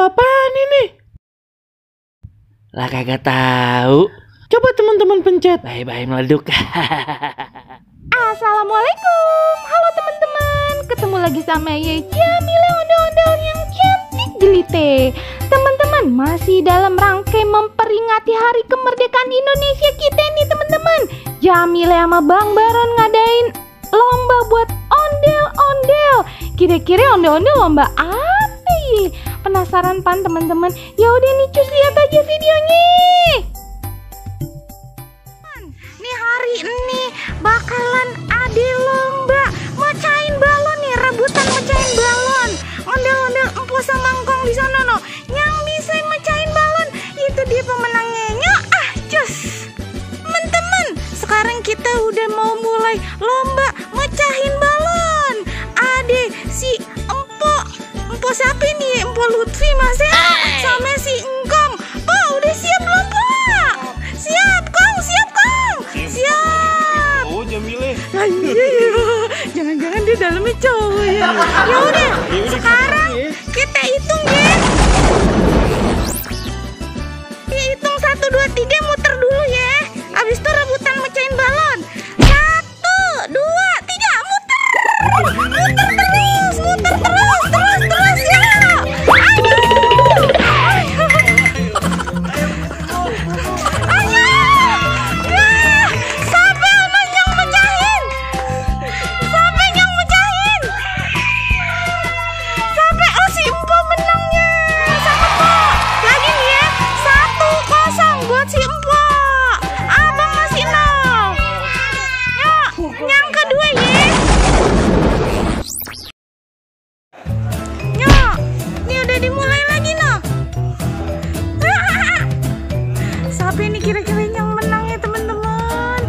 apaan ini? Lah kagak tahu. Coba teman-teman pencet. Bye-bye meleduk. Assalamualaikum. Halo teman-teman. Ketemu lagi sama Ye Jamila ondel-ondel yang cantik jelite. Teman-teman, masih dalam rangkai memperingati hari kemerdekaan Indonesia kita nih teman-teman. Jamila sama Bang Baron ngadain lomba buat ondel-ondel. Kira-kira ondel-ondel lomba apa ya? Penasaran pan teman-teman? Ya udah nih, cus lihat aja videonya. Nih hari ini bakalan ada lomba mecahin balon nih, rebutan mecahin balon. Ondel-ondel empo sama ngkong di sana no. Yang bisa mecahin balon itu dia pemenangnya. Cus. Teman-teman, sekarang kita udah mau mulai lomba mecahin balon. Ade si Empo siapa nih? Empo Lutfi Mas ya? Sama si Engkong. Pak, udah siap belum Pak? Siap Kong, siap Kong. Siap. Oh Jamile. Nah, iya. Jangan-jangan di dalamnya cowok ya. Ya udah, sekarang kita hitung ya. Hitung 1, 2, 3 muter dulu ya. Abis itu rebutan mecahin balon. 1, 2, 3 muter. Muter terus ya. Siapa ini kira-kira yang menang ya teman-teman?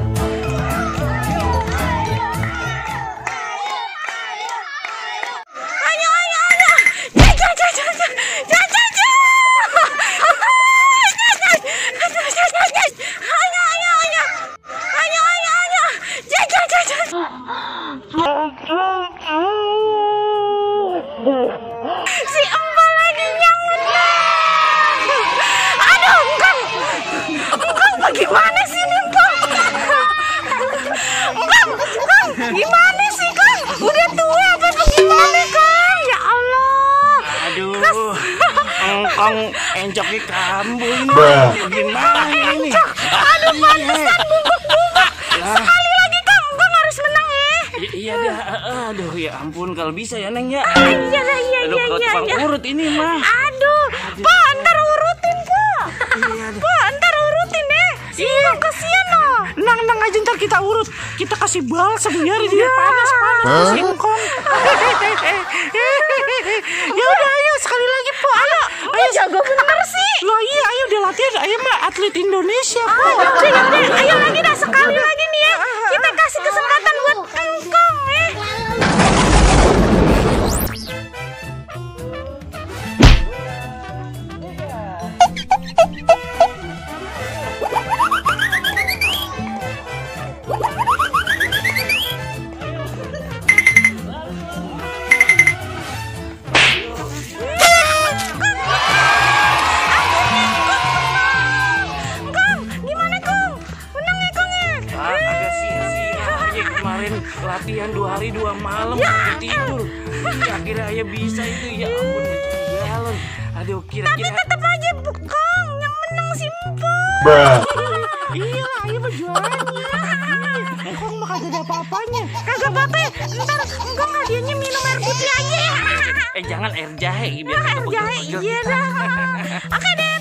Ayo. Si Empo lagi yang menang. Aduh, Engkong bagaimana sih nih Engkong? Engkong, gimana sih Kong? Udah tua apa bagaimana Kong? Ya Allah. Aduh, Engkong encoknya kambuh ini. Gimana ini? Aduh, pantesan bungkuk-bungkuk. Sekali lagi Kong, Engkong harus menang ya. Iya dah, aduh ya ampun kalau bisa ya Neng ya. Iya. Aduh, tukang urut ini mah. Aduh, Pak, ntar urutin Pak. Pak, ntar urutin deh. Iya, kasihan loh. Nang aja ntar kita urut. Kita kasih balsam biar dia panas si Engkong. Ya udah ayo sekali lagi Po. Ayo Jago bener sih. Loh iya ayo udah latihan. Ayo mah atlet Indonesia Po. Yaudah, ayo lagi dah sekali lagi nih ya. Kita kasih kesempatan buat Engkong ya. Latihan 2 hari 2 malam tidur. Akhirnya ayah bisa itu. Ya ampun, jalan. Aduh, kira-kira. Tapi tetap aja Kong yang menang si Empo. Iya lah, ayo berjualannya. Engkong mah kagak ada apa-apanya. Kagak apa-apa ya. Ntar Engkong hadiahnya minum air putih aja. Jangan air jahe biar Air jahe, iya dah. Oke deh.